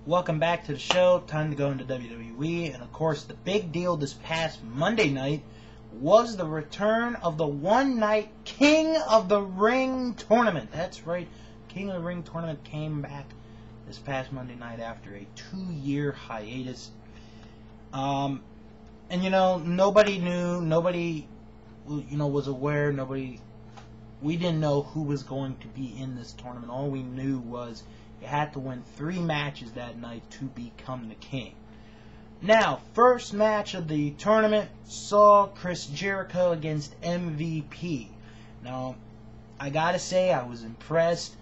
Welcome back to the show. Time to go into WWE. And of course, the big deal this past Monday night was the return of the one-night King of the Ring tournament. That's right. King of the Ring tournament came back this past Monday night after a 2-year hiatus. And nobody knew, nobody, was aware, we didn't know who was going to be in this tournament. All we knew was you had to win 3 matches that night to become the king. Now, first match of the tournament saw Chris Jericho against MVP. Now, I gotta say, I was impressed.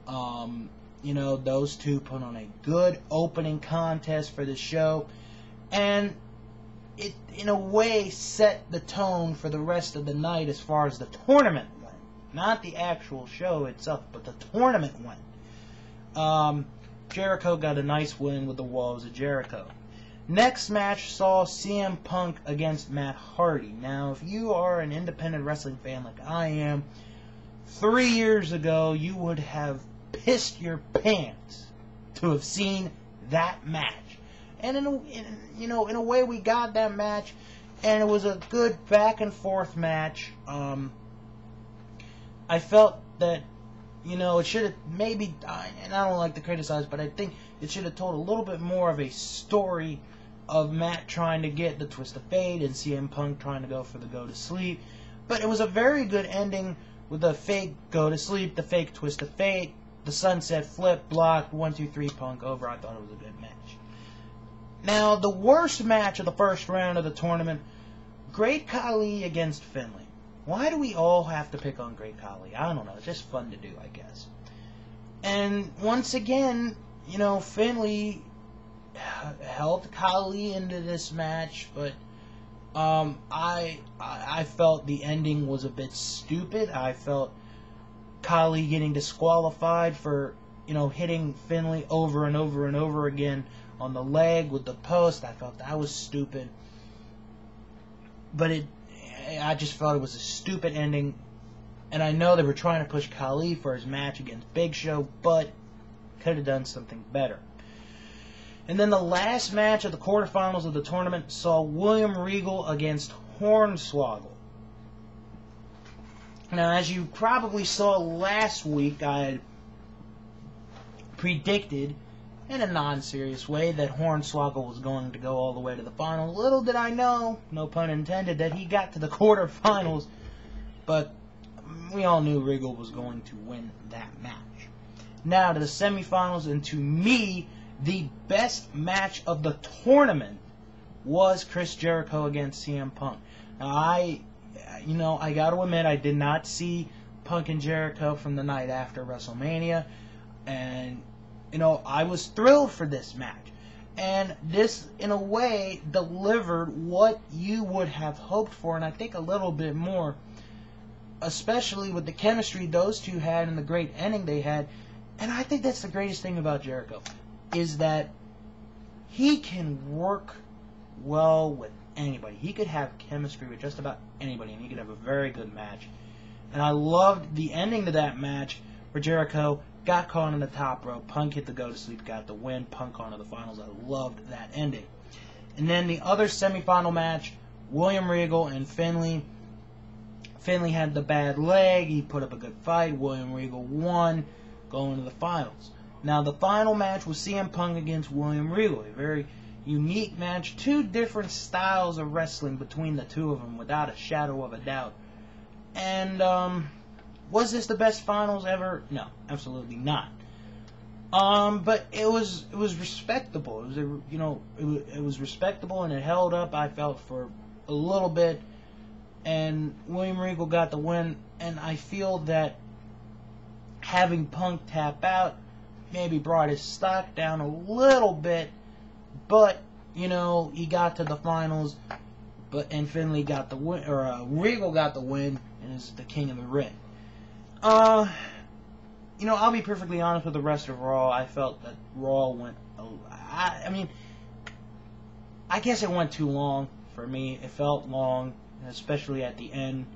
Those two put on a good opening contest for the show. And it, in a way, set the tone for the rest of the night as far as the tournament went. Not the actual show itself, but the tournament went. Jericho got a nice win with the Walls of Jericho. Next match saw CM Punk against Matt Hardy. Now, if you are an independent wrestling fan like I am, 3 years ago you would have pissed your pants to have seen that match. And in a way, we got that match, and it was a good back and forth match. I felt that, it should have maybe, and I don't like to criticize, but I think it should have told a little bit more of a story of Matt trying to get the Twist of Fate and CM Punk trying to go for the Go to Sleep. But it was a very good ending with the fake Go to Sleep, the fake Twist of Fate, the Sunset Flip, blocked, 1, 2, 3, Punk over. I thought it was a good match. Now, the worst match of the first round of the tournament, Great Khali against Finlay. Why do we all have to pick on Great Khali? I don't know. It's just fun to do, I guess. And once again, Finlay helped Khali into this match, but I felt the ending was a bit stupid. I felt Khali getting disqualified for, hitting Finlay over and over and over again on the leg with the post. I felt that was stupid. But I just felt it was a stupid ending. And I know they were trying to push Khali for his match against Big Show, but could have done something better. And then the last match of the quarterfinals of the tournament saw William Regal against Hornswoggle. Now, as you probably saw last week, I had predicted in a non-serious way that Hornswoggle was going to go all the way to the final. Little did I know, no pun intended, that he got to the quarterfinals, but we all knew Regal was going to win that match. Now to the semifinals, and to me, the best match of the tournament was Chris Jericho against CM Punk. Now I gotta admit, I did not see Punk and Jericho from the night after WrestleMania, and I was thrilled for this match. And this, in a way, delivered what you would have hoped for, and I think a little bit more, especially with the chemistry those two had and the great ending they had. And I think that's the greatest thing about Jericho, is that he can work well with anybody. He could have chemistry with just about anybody, and he could have a very good match. And I loved the ending to that match where Jericho got caught on the top rope. Punk hit the Go to Sleep, got the win. Punk on to the finals. I loved that ending. And then the other semifinal match, William Regal and Finlay. Finlay had the bad leg. He put up a good fight. William Regal won, going to the finals. Now, the final match was CM Punk against William Regal. A very unique match. 2 different styles of wrestling between the two of them, without a shadow of a doubt. And, was this the best finals ever? No, absolutely not. But it was respectable. It was it was respectable, and it held up, I felt, for a little bit. And William Regal got the win, and I feel that having Punk tap out maybe brought his stock down a little bit, but he got to the finals, and Finlay got the win, or Regal got the win, and is the King of the Ring. I'll be perfectly honest with the rest of Raw. I felt that Raw went, I guess it went too long for me. It felt long, especially at the end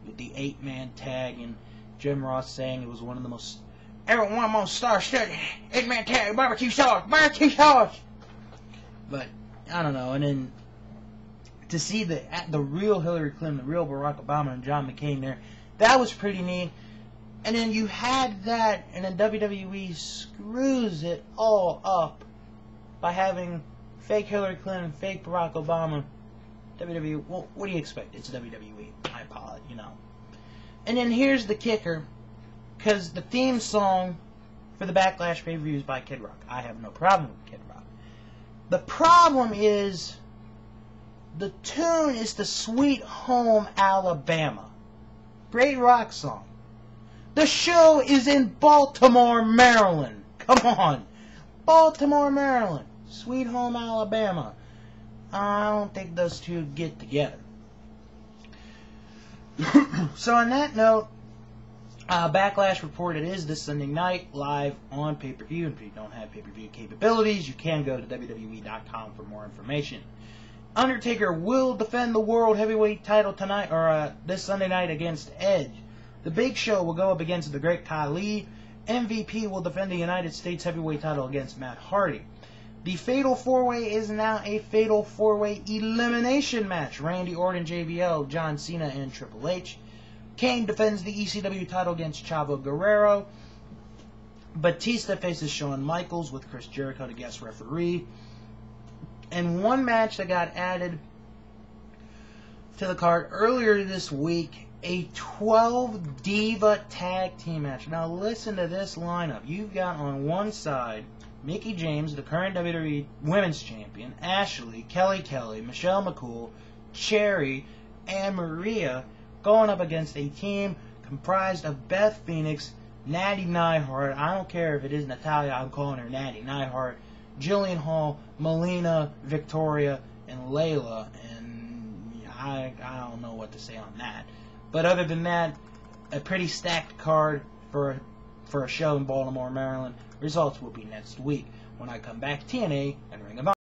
with the 8-man tag, and Jim Ross saying it was one of the most everyone wants star-studded 8-man tag, barbecue sauce. But I don't know. And then to see the real Hillary Clinton, the real Barack Obama, and John McCain there, that was pretty neat. And then you had that, and then WWE screws it all up by having fake Hillary Clinton, fake Barack Obama. WWE, well, what do you expect? It's WWE. I apologize, you know. And then here's the kicker, because the theme song for the Backlash pay-per-view is by Kid Rock. I have no problem with Kid Rock. The problem is the tune is the Sweet Home Alabama. Great rock song. The show is in Baltimore, Maryland. Come on. Baltimore, Maryland. Sweet Home Alabama. I don't think those two get together. So on that note, Backlash reported is this Sunday night live on pay-per-view. And if you don't have pay-per-view capabilities, you can go to WWE.com for more information. Undertaker will defend the World Heavyweight title tonight, or this Sunday night against Edge. The Big Show will go up against the Great Khali. MVP will defend the United States Heavyweight title against Matt Hardy. The Fatal 4-Way is now a Fatal 4-Way elimination match. Randy Orton, JBL, John Cena, and Triple H. Kane defends the ECW title against Chavo Guerrero. Batista faces Shawn Michaels with Chris Jericho to guest referee. And one match that got added to the card earlier this week, a 12 Diva tag team match. Now listen to this lineup. You've got on one side Mickie James, the current WWE Women's Champion, Ashley, Kelly, Michelle McCool, Cherry, and Maria going up against a team comprised of Beth Phoenix, Natty Neidhart. I don't care if it is Natalia, I'm calling her Natty Neidhart. Jillian Hall, Melina, Victoria, and Layla. And I don't know what to say on that. But other than that, a pretty stacked card for a show in Baltimore, Maryland. Results will be next week when I come back. TNA and Ring of Honor.